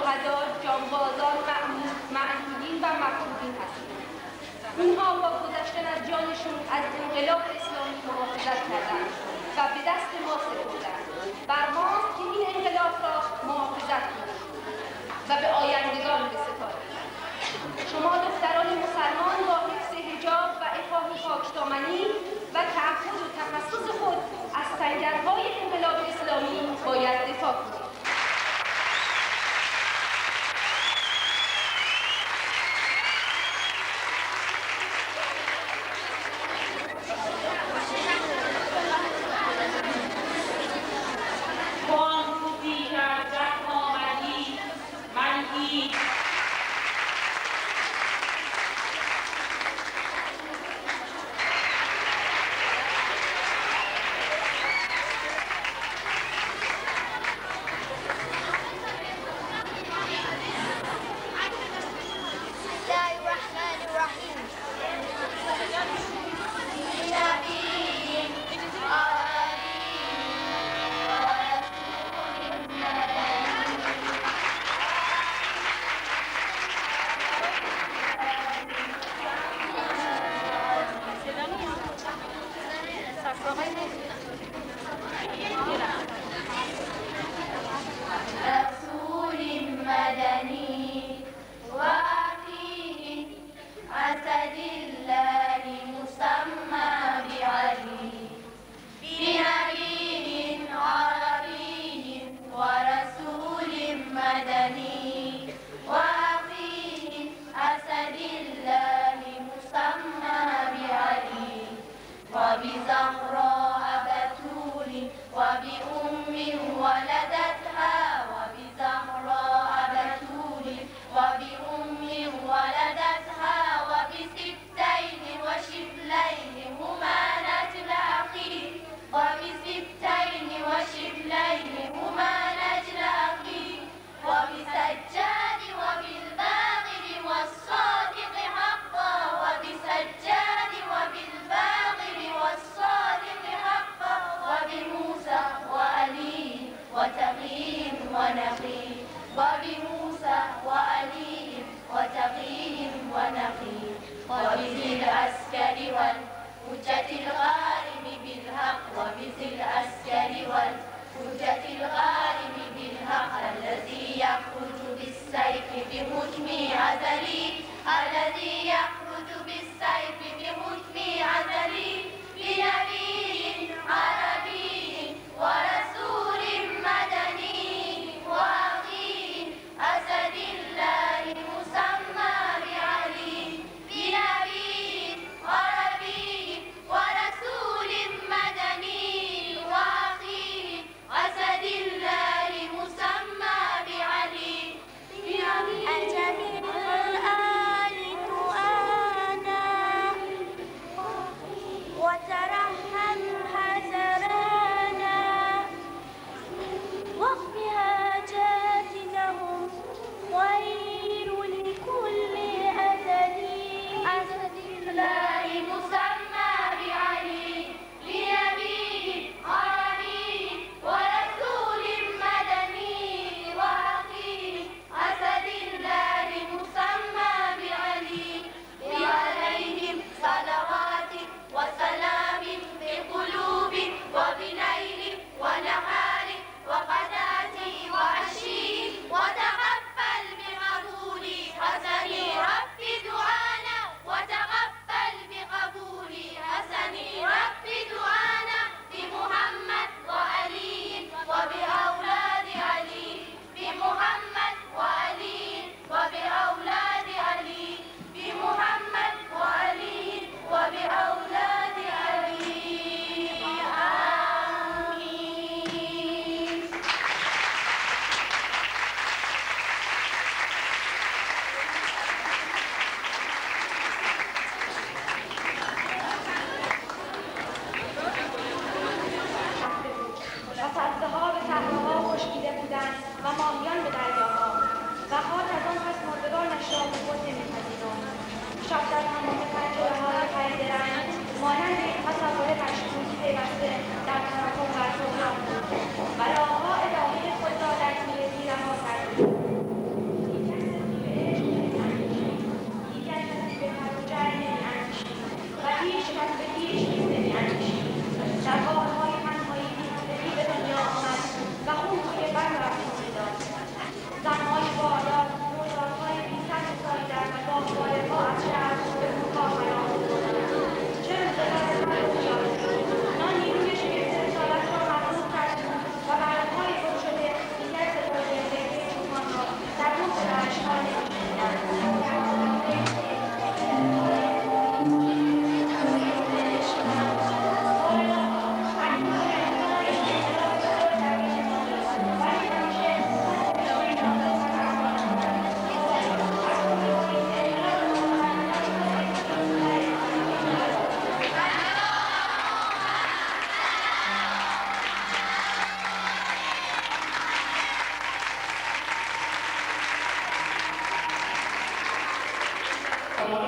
شهدا، جانبازان، معدودین و مفقودین هستیم. اونها با گذشتن از جانشون از انقلاب اسلامی محافظت کردند و به دست ما سپردند. بر ماست که این انقلاب را محافظت کنیم و به آیندگان بسپاریم. شما دختران مسلمان با حفظ حجاب و عفاف پاکدامنی و تعهد و تخصص خود از سنگرهای انقلاب اسلامی باید دفاع کنید.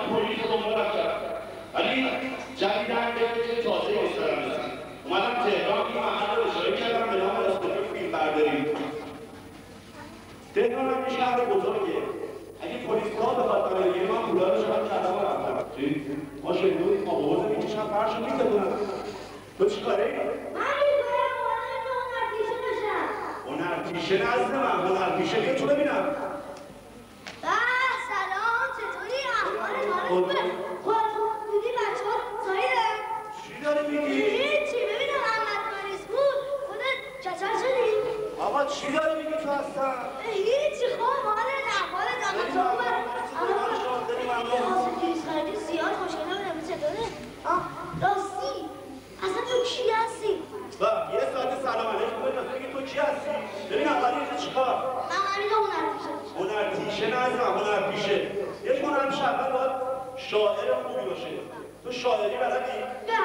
پلیس رو دنبالم کرد ولی جدیدن به تازه استرم رسید اومدم تهران این محل رو اشاره کردم به نام استودیو فیلمبرداری تهران هم یه شهر بزرگه اگه پلیس‌ها بخواد بره یه ما پولا رو شاید کردم و رفتم ما شنیدیم ما بابازه میکشم فرش رو میتدونم تو چی کاره ای؟ من میگویم هنرپیشه بشم هنرپیشه نزد من هنرپیشه بیا تو ببینم سلام چطوری؟ احوال خوبه خودتون دیدی بچه ها سایره؟ چی داری میگی؟ هیچی ببینم محمد مریض بود خودت چچل شدی؟ آقا چی داری میگی تو هستن؟ هیچی خوب حالت احوالت اما تو خوبه اما خیلی زیاد خوشگله بودم چطوره؟ راستی اصلا تو کی هستی؟ یه ساعت سلام علیکم بگی تو کی هستی؟ ببین اولی اینجا چیکار؟ من همین هنرپیشه نزدم هنرپیشه یک هنرپیشه اول باید شاعر خوبی باشه تو شاعری بلدی؟ نه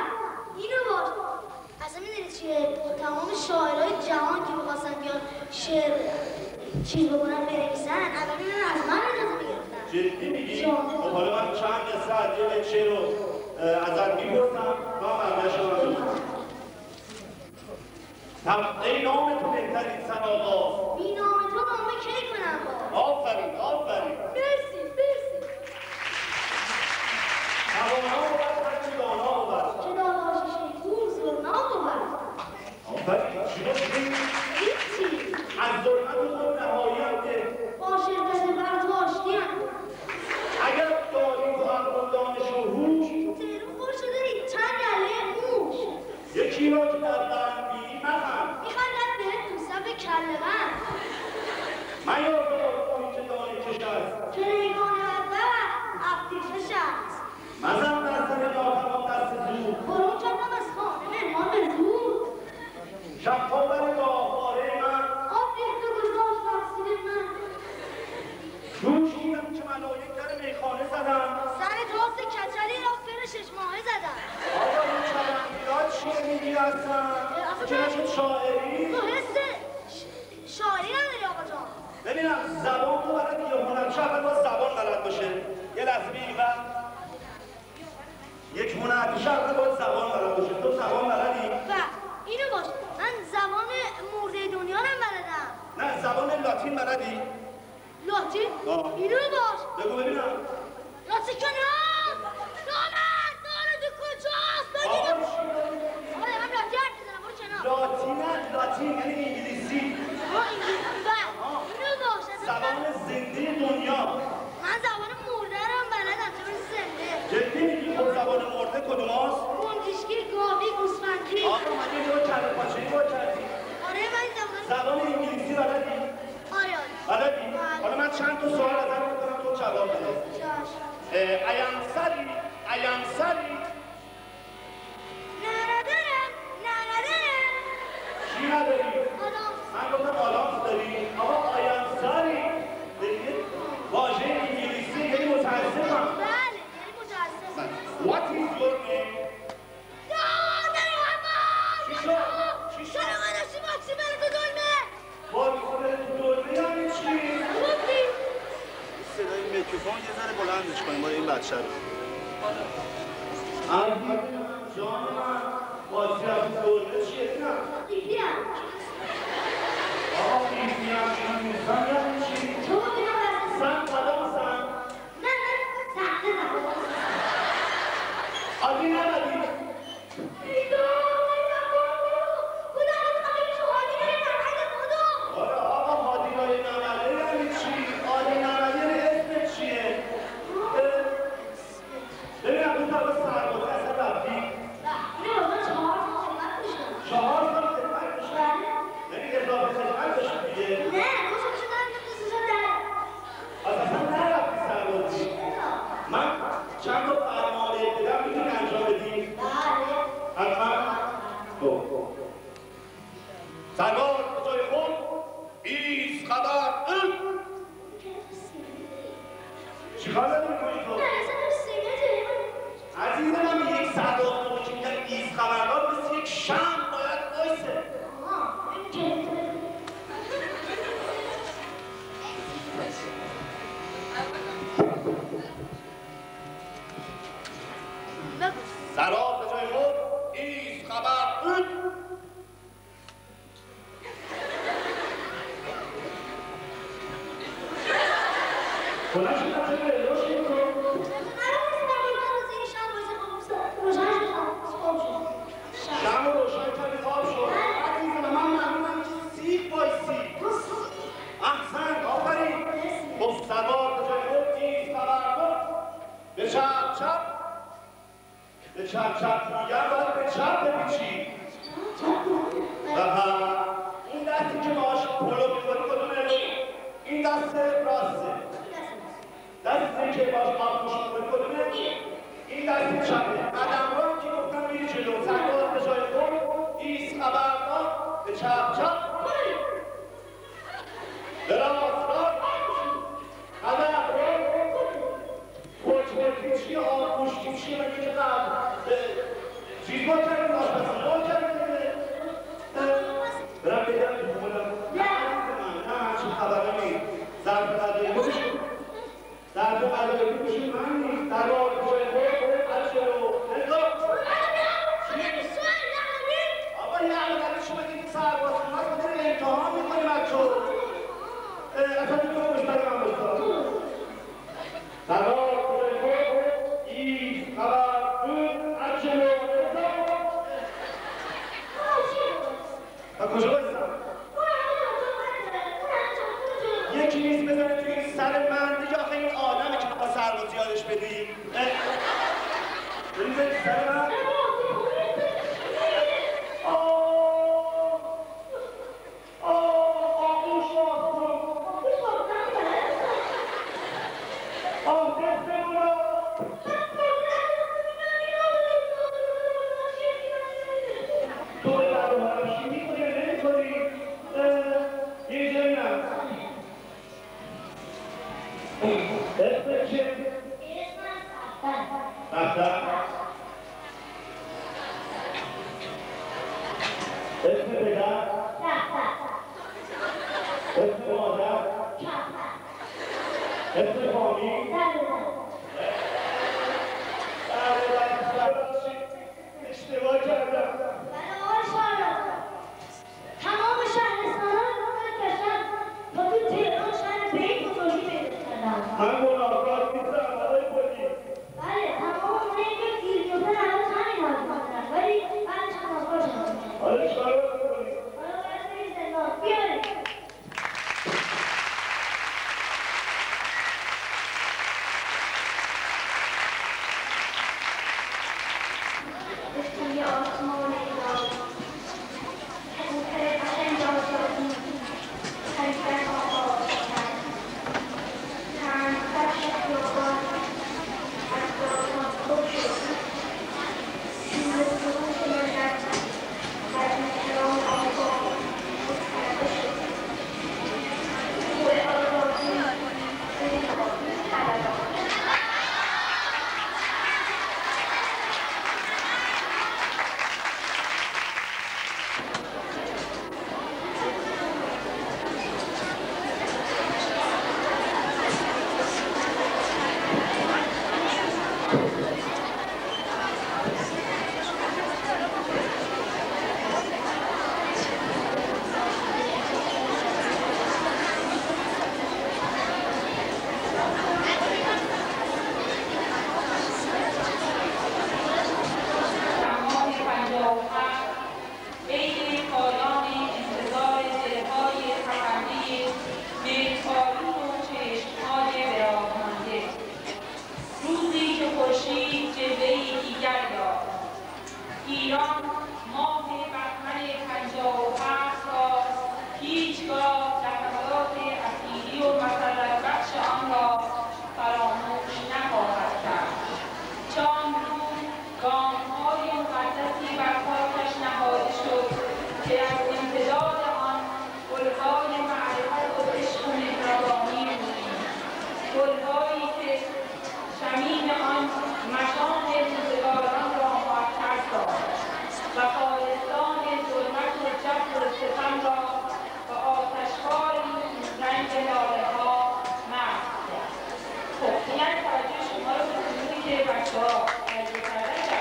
اینو باش اصلا میدونی چیه تمام شاعرهای جهان که میخواستن بیان شعر چیز بکنن بنویسن الان میرن از من اجازه میگرفتن جدی میگی؟ خب حالا من چند ساعت یه شعر رو ازت میپرسم و برگشت رو ای نام تو بهترین سرآغاز بی نام تو نامه کی کنم با آفرین مرسی توانا بود هرچی دانا بود چه داناش شیطون زرنا بود آفرین چی بود؟ هیچی از ظلمت و خود نهایی هم که با شرکت برد آشتی هم اگر داری تو عقل دانش و هوش تهرون خور شده چند گله موش یکی را که در قلب بینی مخند میخواندن به تو صف کله من یاد کنی که دانی کش است که ریگان بدبر افتیخش است مزن در سر ناتوان دست زور برون کردم از خانه مهمان به زور شب‌خوابر گاهواره من آب ریخته گذاشت تقصیر من دوش دیدم که ملائک در میخانه زدن سر راست کچلی را فر 6 ماهه زدن آقا این چلنگیات چیه میگی هستن؟ که نشد شاعری؟ تو حس شاعری نداری آقا جان ببینم زبان تو بلد یه هنرپیشه اول باید زبان بلد باشه یه لحظه بگی و یک هنرپیشه اول باید زبان بلد باشه تو زبان بلدی؟ و اینو باش من زبان مرده دنیا رو بلدم نه زبان لاتین بلدی؟ لاتین؟ اینو باش بگو ببینم لاتین که نه داره کجاست بگیدم آقا من لاتین حرف میزنم برو کنار لاتین یعنی انگلیسی اینو باش زبان زنده دنیا من زبان مرده رو بلدم چه برسی زنده جدی میگی خب زبان مرده کدوم هست؟ گنجشکی گاوی گوسفندی آقا من یه جور کله پاچه‌ای با کردی آره من زبان انگلیسی بلدی؟ آره بلدی؟ حالا من چند تا سوال ازت می‌کنم تو جواب بده I am sorry نه ندارم چی نداری؟ آدم من گفتم آدامس داری؟ آقا I am sorry بگید واژه انگلیسی یعنی متاسفم بله یعنی متاسفم What is your name؟ چی شد؟ چرا من داشتی باکسی بره تو دلمه باکسی تو دلمه یعنی چی؟ گفتی صدای میکروفون یه ذره بلندش کنیم برای این بچه رو جان من باکسی تو دلمه چیه؟ نه دیدیم آقا بیدیم انسان یعنی چی؟ تو بودیم سن کدام سن؟ نه سخته آدی نبدی آره آقا هادیگاه نمده یعنی چی؟ آدی نمده اسم چیه؟ ببینم تو تا به سربازه اصلا رفتی؟ 4 سال خدمت داشتی؟ یعنی اضافه خدمت داشتی دیگه؟ اصلا نرفتی سربازی من چند تا فرمانده بدم میتونی انجام بدی؟ حتما؟ خب سرباز به جای خود ایستادن چی کار داری میکنی تو؟ عزیز من یک سرباز موقع که میگن ایست خبردار مثل یک شمع باید وایسه سراب به جای خود ایست خبر بود. بلند شد بچه به روش این کن. شم رو روشن کردی خواب شد. عزیزم من ممنونم که سیب بایستی. احسن آفرین. خب سوار به جای خود ایست خبر بود. به چپ چپ. به چپ چپ میگم باید به چپ بپیچی. این دستی که باهاش پلو می‌کنی کدومه؟ این دست راسته. دستی که باهاش آبگوش می‌کنی کدومه؟ این دست چپه. قدم‌هایی که گفتم میری جلو. سوار به جای خود ایست خبردار. به چپ چپ. به راست راست. قدم پیچی آبگوش پیچی مگه که قبل چیز با کردیم آشپزی با کردیم برم بگم که بودم نه همچین خبره نیست ظرف قدایی بشون ظرف قدایی بشون من نیست در راه جای خود از جلو نگاه آقا یه علمانی شما دیگه سرباز ما کنیم امتحان میکنیم بچه اصلا دیگه مشتری من بستار در راه کجا بایستم؟ یکی نیست بزنه توی این سر من دیگه آخه این آدمه که با سرباز یادش بدیم بریم بریم سر من اسم پدر اسم مادر اسم فامیل اشتباه کردم تمام شهرستان‌ها رو کشم تا تو تهران شهر به این بزرگی پیدا کردم من منافقت نیستم آقای پلیس بله تمام اونایی که گیر می‌افتن الان همین حال می‌کنن ولی بعدش هم آزاد شدن حالا چیکار باید بکنیم؟ حالا باید بریم زندان بیارید توی آسمان ایران کوپه قشنگ آزادی پریدن آغاز کرد چند بخش خیابان از داستان پر شد شور سرود ملت از احترام آگاه گسترده شد کوه آزادی طلبان ایران ماه بهمن 57 را هیچگاه لحظات اصیلی و مسرت بخش آن را فراموش نخواهد کرد. چندروز گام‌های مقدسی بر خاکش نهاده شد که از امتداد آن گل‌های معرفت و عشق و مهربانی رویید، گل‌هایی که شمیم آن مشام روزگاران را معطر ساخت و خالستان ظلمت و جبر و ستم را به آتش‌های رنگ لاله‌ها محو کرد. خب یعنی توجه شما رو به گروهی که بچه‌ها تجربه کردن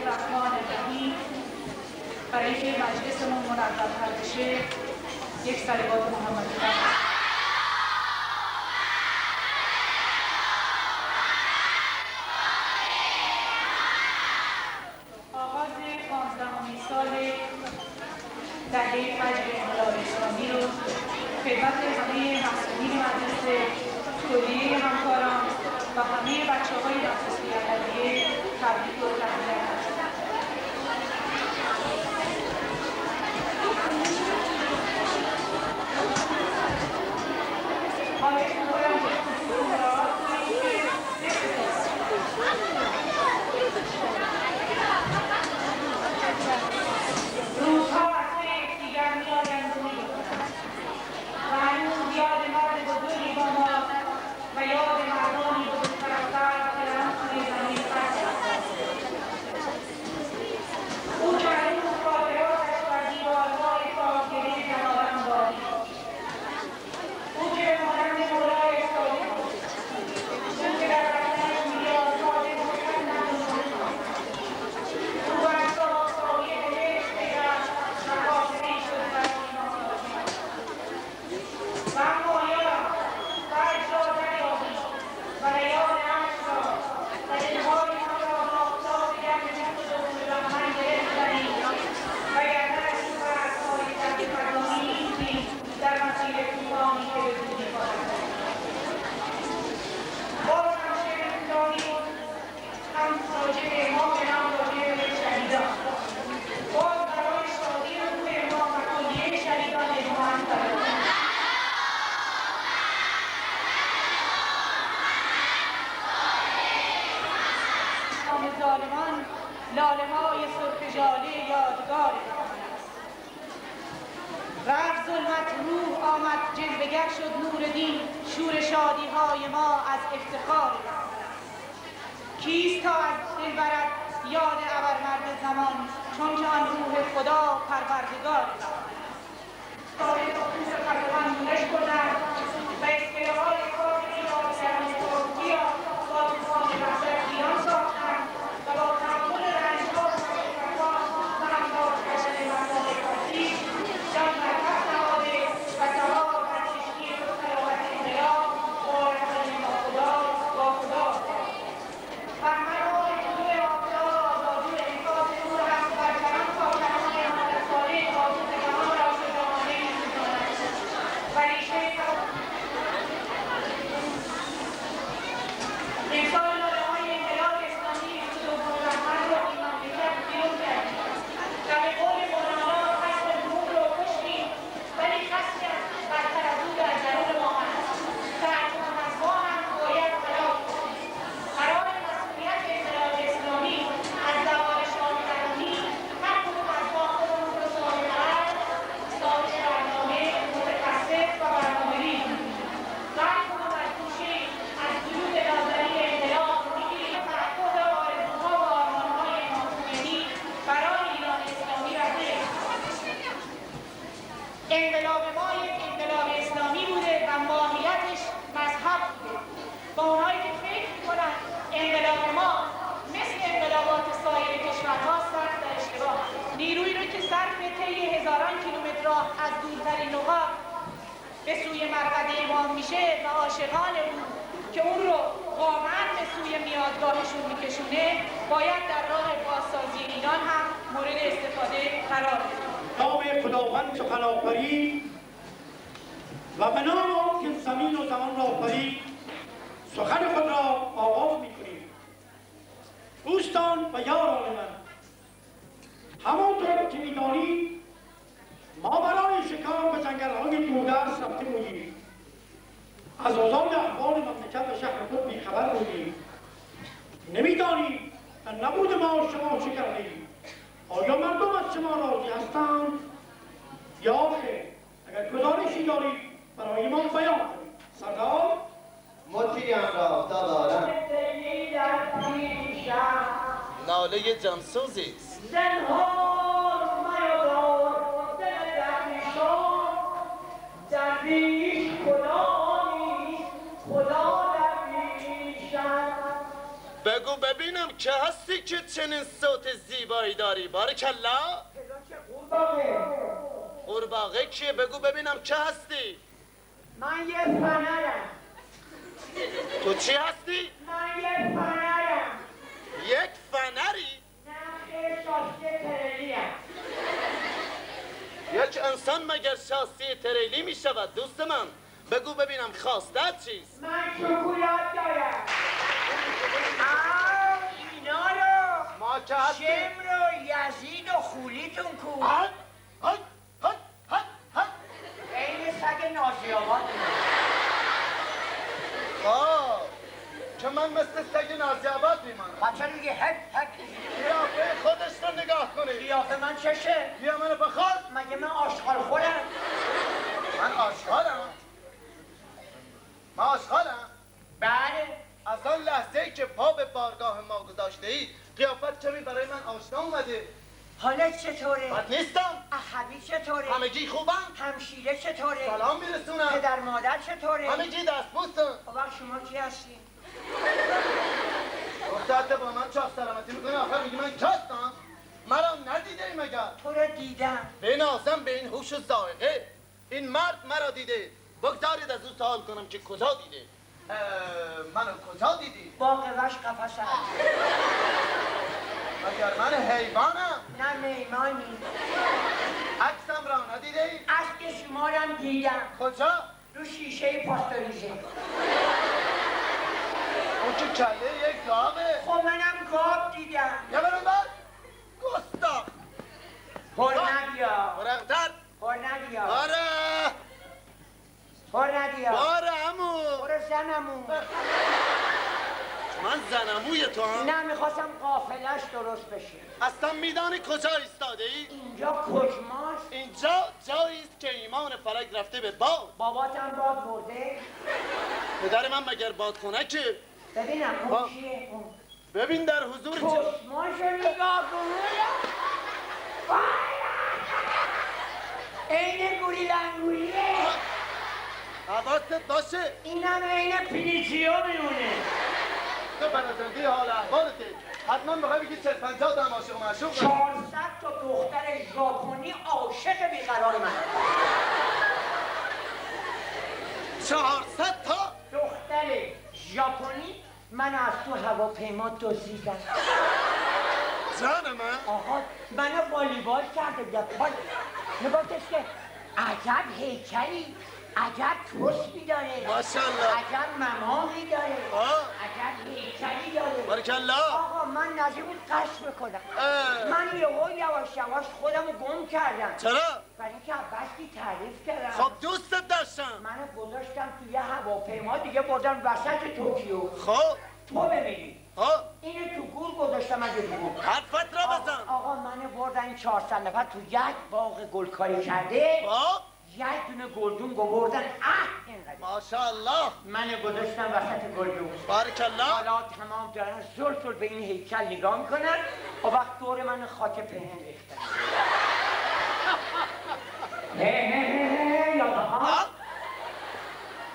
الرحمن الرحیم. برای اینکه مجلسمون منظم‌تر بشه یک صلوات محمدی بفرمایید. آغاز 15مین سال دهه فجر انقلاب اسلامی رو خدمت همه مسئولین مدرسه، کلیه همکاران و همه بچه‌های مدرسه احمدیه تبریک و تهنیت هستم. خواهش می‌کنم روزها از پی یکدیگر می‌آیند و می‌گذرند و هنوز یاد مرد بزرگی با ما و یاد مردانی بزرگتر که در آن سوی زمین هستند. او که هنوز خاطراتش بر دیوارهای کاهگلی جوانان باقی است. او که مانند مولای صادق بود. او که در وطنش میلیاردهای مقدم بزرگان. او بر سایه بهشت پیوست و خاطره‌ای شد برای ما ساخته. و اما یاد فرج را دریابید و ریان عشق را و دلهایمان را با آفتاب گرم جهد و بهمن گره زنید وگرنه از این فرزهای ترک فرامی نیستیم در مسیر طوفانی که به زودی خواهد رسید. باز هم شعر طولانی هم راجع به امام هم راجع به شهیدان. باز برای شادی روح امام و کلیه شهیدان اجماعاً تلاش. نام ظالمان لاله‌های سرخ ژاله یادگار زمان است. رفت ظلمت روح آمد جلوه‌گر شد نور دین شور شادی‌های ما از افتخار زمان است. کیست تا از دل برد یاد ابرمرد زمان چون که آن روح خدا پروردگار زمان است. صاحب خصوص خطبان مونش بودند و اسکله‌های کافری را درون ترکی را با طوفان وحشت ویران ساختند و با تحمل رنج‌ها و مشقت‌ها و همراه کردن مردم کافی جان بر کف نهاده و سوار بر کشتی خود انقلاب باره‌های ناخدا با خدا بهمن‌های طلوع آفتاب آزادی و انعکاس نور حق بر کران خاکران امام‌صالح قاطع جهان را شجاعانه می‌سوزاند و ریشه امسال لاله‌های انقلاب اسلامی 22 بهمن را این مملکت بیرون کردیم و به قول مولانا خشم جمهور را کشتیم ولی خشمی برتر از او در درون ما هست که هرچند از ما هم باید هلاک کنیم. قرار مسئولیت انقلاب اسلامی از زوال شاه درونی هر کدوم از ما خودمون رو صاحب عقل، صاحب برنامه، متخصص و برنامه‌ریز می‌دونیم و هر کدوم از گوشه‌ای از وجود ناظری انقلاب می‌گیریم تحقق آرزوها و آرمان‌های امام خمینی برای ایران اسلامی را ذکر انقلاب ما یک انقلاب اسلامی بوده و ماهیتش مذهب بوده. با اونهایی که فکر می‌کنن انقلاب ما مثل انقلابات سایر کشورها سخت در اشتباه. نیرویی رو که صرف طی هزاران کیلومتر راه از دورترین نقاط به سوی مرقد امام میشه و عاشقان اون که اون رو واقعاً به سوی میادگاهشون میکشونه باید در راه بازسازی ایران هم مورد استفاده قرار بده. نام خداوند سخن آفرید و به نام آن که زمین و زمان را آفرید سخن خود را آغاز می‌کنیم. دوستان و یاران من، همانطور که می‌دانید ما برای شکار به جنگل‌های دوردست رفته بودیم. از اوضاع احوال مملکت و شهر خود بیخبر بودیم. نمی‌دانیم و نبود ما شما چه کردیم. آیا مردم از شما راضی هستند یا خیر؟ اگر گزارشی دارید برای ما بیان کنید. سردار مطیعم را دادارم ناله جانسوزی است. بگو ببینم که هستی که چنین صوت زیبایی داری. بارکالله. قورباغه کیه؟ بگو ببینم که هستی. من یه فنرم. تو چی هستی؟ من یه فنرم. یک فنری؟ نه خیلی شاسته ترلیم. یک انسان مگر شاسی تریلی می شود دوست من؟ بگو ببینم خواستت چیست؟ من شکلات دارم. اینا رو ما که هستیم. شمر و یزید و خولیتون کو. هد هد هد هد هد. این سگ نازیاباد. که من مثل سگ نازیاباد میمانم. بچه میگه هک هک. قیافه خودش رو نگاه کنی. قیافه من چشه؟ بیا منو بخواد. مگه من آشغال خورم؟ من آشغالم. من آشغالم. بله. از آن لحظه‌ای که پا به بارگاه ما گذاشته ای قیافت کمی برای من آشنا اومده. حالت چطوره؟ بد نیستم. احبی چطوره؟ همگی خوبم. همشیره چطوره؟ سلام میرسونم. پدر مادر چطوره؟ همگی دستبوسم. وقت شما کی هستی؟ گفته با من چاق سلامتی میکنه آخر میگی من کستم. مرا ندیده ای مگر؟ تو رو دیدم. بنازم به این هوش و ذائقه. این مرد مرا دیده. بگذارید از او سوال کنم که کجا دیده. منو کجا دیدی؟ با قوش قفص هست. مگر من حیوانم؟ نه میمانی. عکسم را ندیده ای؟ عکس شما رو دیدم. کجا؟ رو شیشه پاستوریزه. اون که کله یک گاوه. خب منم گاب دیدم. یا برم بعد؟ گستاخ. پر نبیا. برقتر. پر نبیا. آره. پر نبیا. باره همون. برو زنمون. من زنموی تو هم؟ نه میخواستم قافلش درست بشه. اصلا میدانی کجا ایستاده ای؟ اینجا کجماست؟ اینجا جایی است که ایمان فلک رفته به باد. باباتم باد برده؟ پدر من مگر بادکنکه؟ ببینم اون کیه اون؟ ببین در حضور چشماشو نگاه کن. عین گوریل انگوریه. حواست باشه. اینم عین پینیچیو میمونه. تو پرزنده حال احوالته. حتما بخوای بگی 40-50 تا هم عاشق و معشوق 400 تا دختر ژاپنی عاشق بیقرار من. 400 تا؟ دختر ژاپنی من از تو هواپیما دزدیدم. جان من؟ آقا منو والیبال کرده دفعه. میگفتش که عجب هیکلی، عجب توستی داره، ماشاءالله. عجب ممامی داره، عجب هیکلی داره. بارکالله. آقا من نزدیک بود قصد بکنم. من یواش یواش خودم رو گم کردم. چرا؟ برای اینکه عباستی تعریف کردم. خب دوستت داشتم. منو گذاشتم توی هواپیما دیگه بردم وسط توکیو. خب تو ببینی. خب اینو تو گور گذاشتم از گور. حرفت را بزن. آقا منو بردن این 400 نفر تو یک باغ گلکاری کرده. خب یک دونه گلدون گوردن. اینقدر. ماشاءالله. منو گذاشتن وسط گلدون. بارکالله. حالا تمام دارن زل به این هیکل نگاه میکنن و وقت دور من خاک پهن ریختن. یادا ها.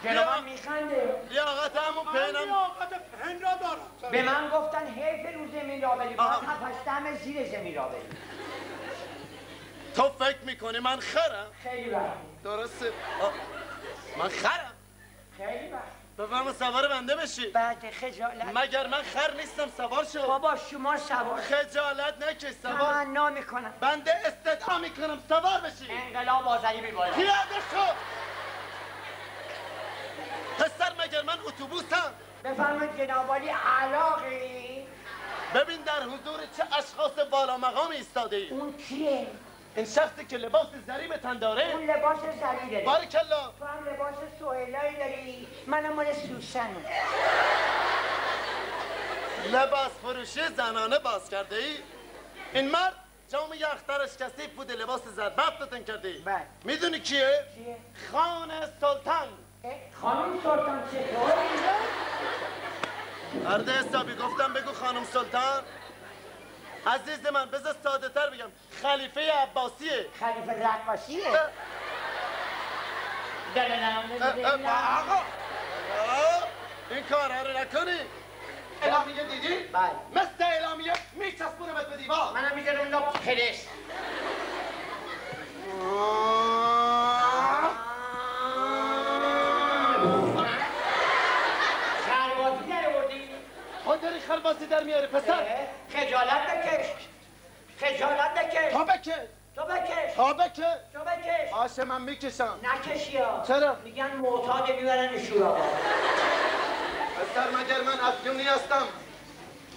جنابم میخنده. لیاقت همون پهنم. لیاقت پهن را دارم. به من گفتن حیف رو زمین را بری. باید هفتشتم زیر زمین را بری. تو فکر میکنی من خرم؟ خیلی وقت. درسته. من خرم؟ خیلی وقت. بفرما سوار بنده بشی. بعد خجالت. مگر من خر نیستم سوار شو. بابا شما سوار. خجالت نکش سوار. تمنا میکنم. بنده استدعا میکنم سوار بشی. انقلاب آذری میباید. پیاده شو. پسر مگر من اتوبوسم؟ بفرمایید جنابالی علاقی. ببین در حضور چه اشخاص بالا مقامی ایستاده ای. اون کیه؟ این شخصی که لباس زری به تن داره. اون لباس زری داری. بارکالله. تو هم لباس سهیلایی داری. منم مال سوسنم. لباس فروشی زنانه باز کرده ای؟ این مرد جامعه اخترش کثیف بوده لباس زربفت به تن کرده ای. بله. میدونی کیه؟ کیه؟ خان سلطان. خانم سلطان چطور؟ مرد حسابی گفتم بگو خانم سلطان. عزیز من بذار ساده تر بگم خلیفه عباسیه. خلیفه رقاصیه. آقا این کارها رو نکنی. اعلامیه دیدی؟ بله. مثل اعلامیه میچسبونمت به دیوار. منم میذارم اینا پرس. خربازی در آوردی؟ خود داری خربازی در میاری پسر. خجالت بکش. خجالت بکش. تا بکش. تو بکش. تا بکش. تو بکش. باشه من میکشم. نکشی ها. چرا؟ میگن معتاد میبرن شورا. پسر مگر من افیونی هستم.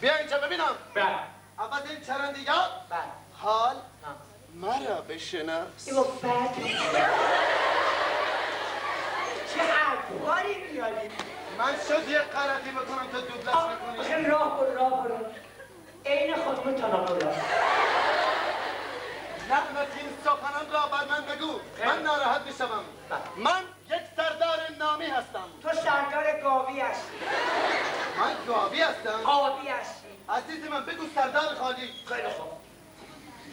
بیا اینجا ببینم. بله. اول این چرندیات. بله. حال مرا بشناس. ایو بد. چه حرفاری میاری؟ من شد یه غلطی بکنم تو دوبلش میکنی. آخه راه برو. عین خودمون تانا برو. نحمت این سخنان را بر من بگو. من ناراحت میشوم. من یک سردار نامی هستم. تو سردار گاوی هستی. من گاوی هستم. گاوی هستی. عزیز من بگو سردار خالی. خیلی خوب.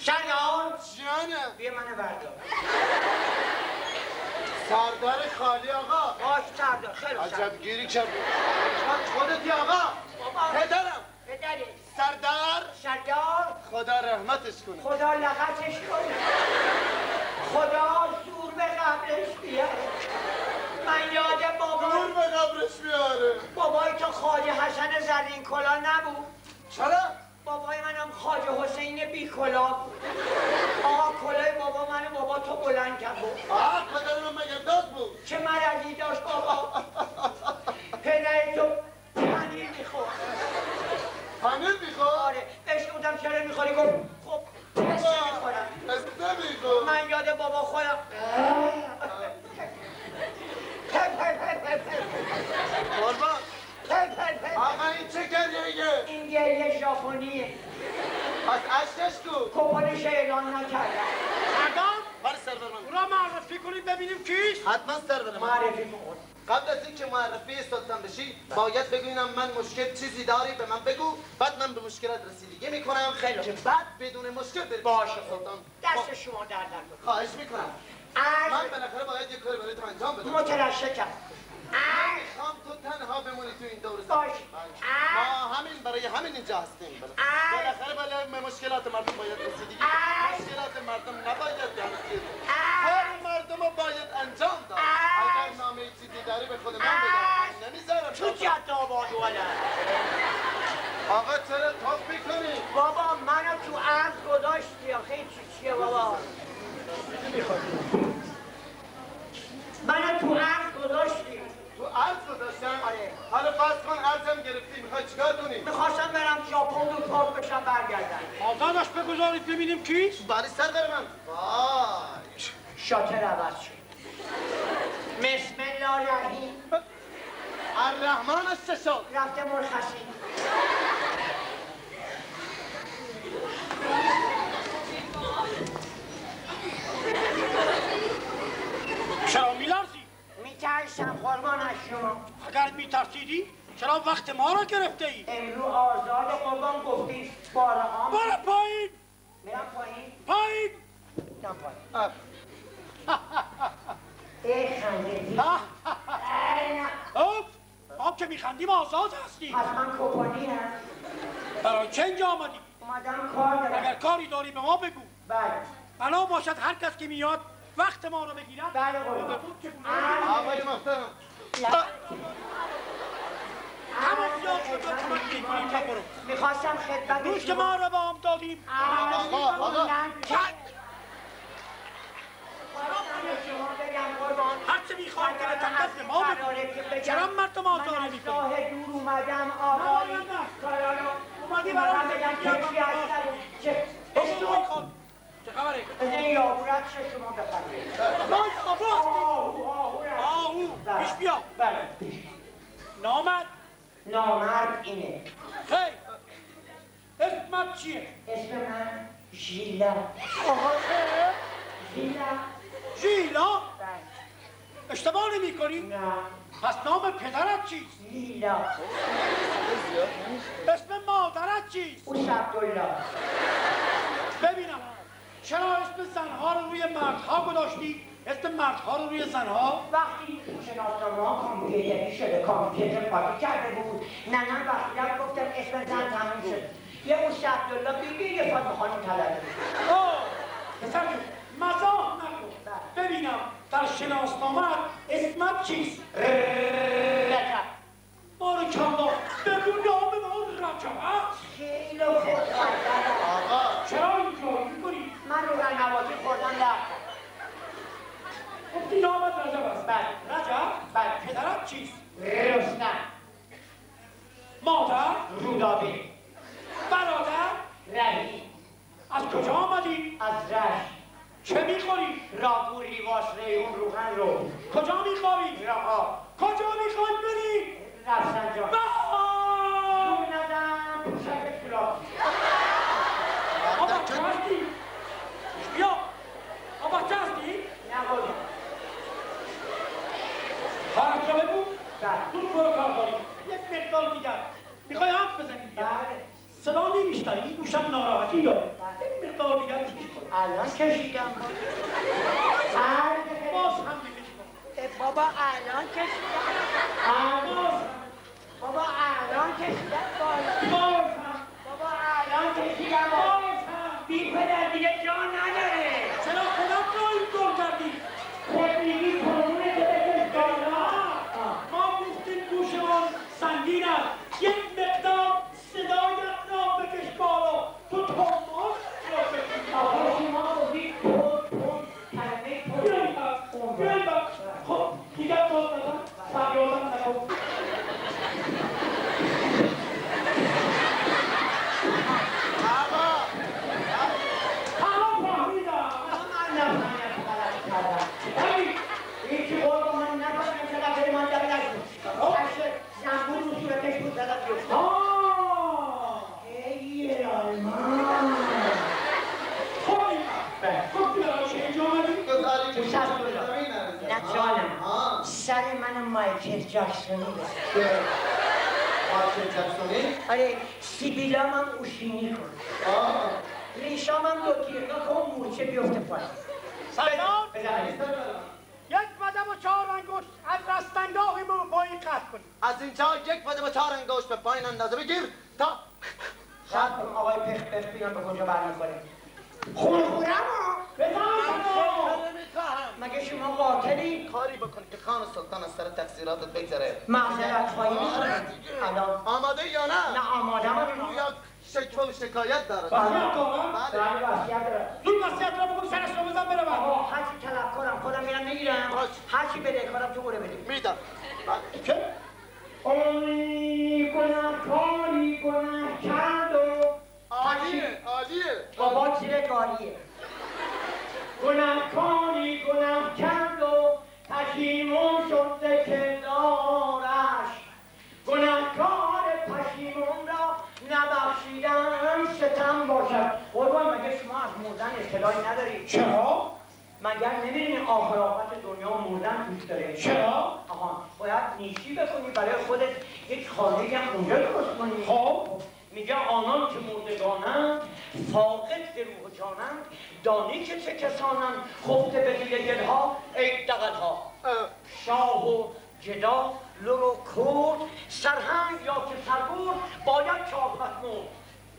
سردار جانم. بیا منو بردار. سردار خالی آقا. باش سردار خیلی خوب. عجب گیری کردی. خودتی آقا. بابا. پدرم. پدری. سردار خدا رحمتش کنه. خدا لغتش کنه. خدا زور به قبرش بیاره. من یاد بابا. دور به قبرش بیاره. بابای تو خواجه حسن زرین کلا نبود. چرا؟ بابای منم خواجه حسین بی کلا بود. آقا کلاه بابا من و بابا تو بلند کرد بود. پدر من مگر داد بود. چه مرضی داشت بابا. پدر تو پنیر میخورد. پنیر میخواد؟ آره بهش گفتم چرا میخوری؟ گفت خب پسته میخورم. پسته میخواد؟ من یاد بابا خودم. قربان آقا این چه گریه؟ این گریه ژاپنیه. پس اشکش کو؟ کپانش اعلان نکردم. سردار بله سرور من. او را معرفی کنید ببینیم کیست؟ حتما سرور من. معرفی کن. قبل از اینکه معرفی سلطان بشی باید بگوینم من مشکل چیزی داری به من بگو بعد من به مشکلات رسیدگی میکنم خیلی که بعد بدون مشکل بری باشه سلطان. دست شما در نکن. خواهش میکنم. من بالاخره باید یک کاری برای تو انجام بدم. مترشکم. میخوام تو تنها بمونی تو این دور باش. ما همین برای همین اینجا هستیم. بالاخره برای مشکلات مردم باید رسیدگی. مشکلات مردم نباید دانستید. هر مردم رو باید انجام داد. اگر نامه چیزی داری به خود من بگم. نمیذارم. تو جد آباد ولد. آقا چرا توپ میکنی؟ بابا منو تو عرض گذاشتی آخه چیه بابا؟ منو تو عرض گذاشتی. تو عرض گذاشتم؟ آره. حالا فرض کن عرضم گرفتی میخوای چیکار کنی؟ میخواستم برم ژاپن دو پارک بشم برگردم. آزادش بگذارید ببینیم کیست؟ بله سردار من. وای. شاطر عوض شد. بسم الله الرحیم. الرحمن از چه شد؟ رفته مرخصی. چرا میلرزی؟ میترسم قربان از شما. اگر میترسیدی چرا وقت ما را گرفته ای؟ امرو آزاد قربان گفتی بارها. برو پایین! میرم پایین. پایین! میرم پایین. ای خندیدی. آب که میخندیم آزاد هستی. پس من کپانی هم. برای چه اینجا آمدی؟ اومدم کار دارم. اگر کاری داری به ما بگو. بله. بنا باشد هر کس که میاد وقت ما رو بگیرد. بله قربان. آقای محترم. همه زیاد شد و کمک میکنیم تا برو. میخواستم خدمت روز که ما رو به هم دادیم. آقا. شما بگم قربان. هر چه میخواید که به ما بگو. چرا مردم آزاری من میکنی؟ از راه دور اومدم آقایی. اومدی برای بگم کشی هستم. چه چه خبره؟ این یابورت چه شما بخرید. آهو پیش بیا. بله. نامد نامرد اینه. خیلی اسمت چیه؟ اسم من ژیلا. ژیلا. ژیلا؟ بله. اشتباه نمی کنی؟ نه. پس نام پدرت چیست؟ ژیلا. اسم مادرت چیست؟ اوست عبدالله. ببینم چرا اسم زنها رو روی مردها گذاشتی اسم مردها رو روی زنها؟ وقتی شناسنامه کامپیوتری شده کامپیوتر قاطی کرده بود ننم وقتی رفت گفتم اسم زن تموم شد یه موش عبدالله بیبی یه فاطمه خانم طلبه پسر جون مزاح نکن ببینم در شناسنامه اسمت چیست؟ رجب بارکالله بگو نام اون رجب خیلی خوب آقا چرا این کاری میکنی؟ من رو رنواتی خوردم رفتم گفتی نامت رجب است بله رجب؟ بله پدرت چیست؟ رستم مادر؟ رودابه برادر؟ رهی از کجا آمدی؟ از رشت چه میخوری؟ راگو ریواس ریحون روغن رو کجا میخوابی؟ رها کجا میخواد بری؟ رفسنجان بابا رو ندم پوشک شلاف بابا چه هستی؟ بیا بابا چه هستی؟ نبودم حرف را بگو بله دور برو کار داری یک مقدار دیگر میخوای حرف بزنی دیگر بله صدا نمیشنوی گوشم ناراحتی داره یک مقدار دیگر گوش کن الان کشیدم باز هم نمیشنم بابا الان کشیدم بابا الان کشیدم باز هم بابا الان کشیدم بی پدر دیگه جا نداره چرا خودت را این دور کردی؟ خود میگی پرونه که بکش بالا ما گفتیم گوشمان سنگین است یک مقدار صدایت را بکش بالا تو ترمز را بکش آقا شما بودی کلمه بیایی بر خب دیگر باز نزن فریادم نکن همه فهمیدم من نفهمیم غلط کردم یکی قول من نفهمیم چقدر من جایی نشد عشق زنبور رو صورتش بود زدم بیفت ای آلمان گفتی برای چه اینجا آمدی؟ گذاری $600 نه جانم سر من مایکل جکسونی بزن مایکل جکسونی؟ آره سیبیلام هم اوشینی کن ریشام هم دو تیرگاه کن مورچه بیفته پایین سلام بزنید یک قدم و 4 انگشت از رستنگاه ما پایین قطع کنید از اینجا یک قدم و 4 انگشت به پایین اندازه بگیر تا شاید کن آقای پخ بیان به کجا برمیخوره خونه ما مگه شما قاتلی؟ کاری بکن که خان سلطان از سر تقصیراتت بگذره معذرت خواهی میکنم الان آماده یا نه؟ نه آماده من یا شکوه و شکایت داره وصیت دارم؟ بله بله وصیت دارم زود وصیت را بکن سرش رو بزن بره بر آقا هرچی طلب کنم خودم میرم میگیرم هرچی بده کارم تو بره بده میدم که؟ ای گناهکاری گناه کرد و عالیه عالیه بابا زیر کاریه گناهکاری گناه کرد و پشیمون شد ز کردارش گناهکار پشیمون را نبخشیدن ستم باشد قربان مگه شما از مردن اطلاعی ندارید چرا؟ مگر نمیدونی آخر آفت دنیا مردن توش داره چرا؟ آها باید نیشی بکنی برای خودت یک خانه هم اونجا درست کنی خب میگه آنان که مردگانند فاقد ز روح و جانند دانی که چه کسانند خفته به دل دلها ای دغلها شاه و جدا لر و کرد سرهنگ یا که سربرد باید چاپت مرد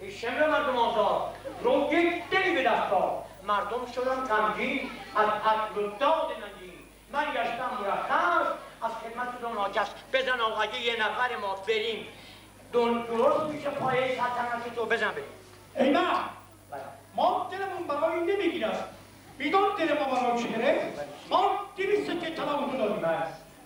ای شمر مردم آزاد رو یک دلی به دست آر مردم شدن غمگین از عدل و داد ننگین من گشتم مرخص از خدمتتون ناکس بزن آقا اگه یه نفر ما بریم درست میشه پایه سلطنت تو بزن بریم ای من ما دلمون برای این نمیگیره است بیدار دل ما برای چه گرفت؟ ما 200 سکه طلاق دادیم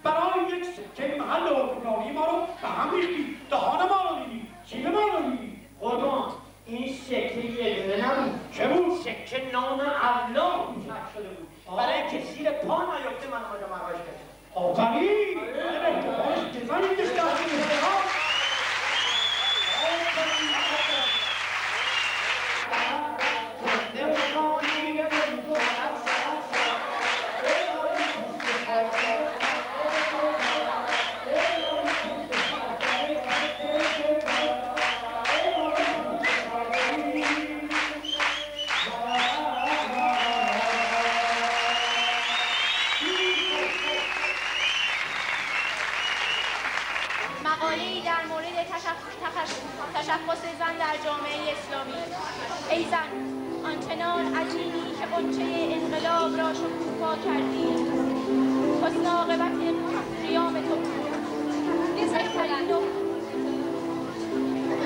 برای یک سکه محل حکمرانی ما رو به هم ریختی دهان ما رو دیدی جیب ما رو دیدی قربان این سکه یه دونه نبود چه بود؟ سکه نام الله کوچک شده بود برای که زیر پا نیفته من آمدم مراش کردم آفرین باش بزنید دستگاه مقاله‌ای در مورد تشخص زن در جامعه اسلامی. ای زن، آنچنان عظیمی که غنچه انقلاب را شکوفا کردی، حسن عاقبت قیام تو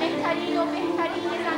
بهترین و بهترین زن